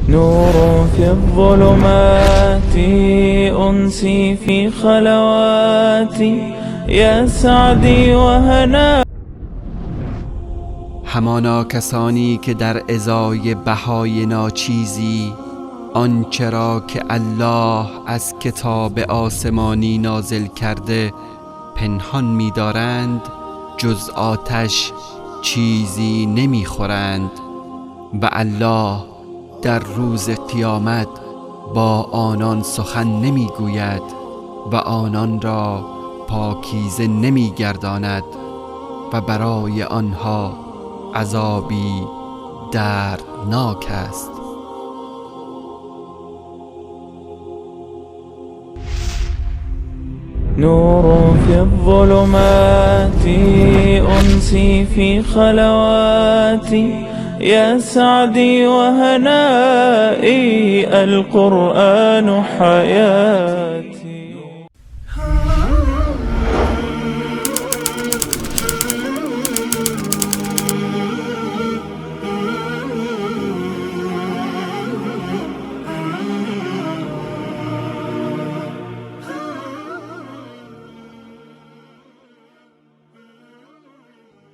نور في الظلمات أنسي في خلواتي يا سعدي وهنا. همانا کسانی که در ازای بهای ناچیزی آنچه را که الله از کتاب آسمانی نازل کرده پنهان می‌دارند جز آتش چیزی نمی‌خورند و الله در روز قیامت با آنان سخن نمی‌گوید و آنان را پاکیزه نمی‌گرداند و برای آنها عذابی دردناک است. نور في الظلمات أنسي في خلواتي يا سعدي وهنائي القرآن حياتي.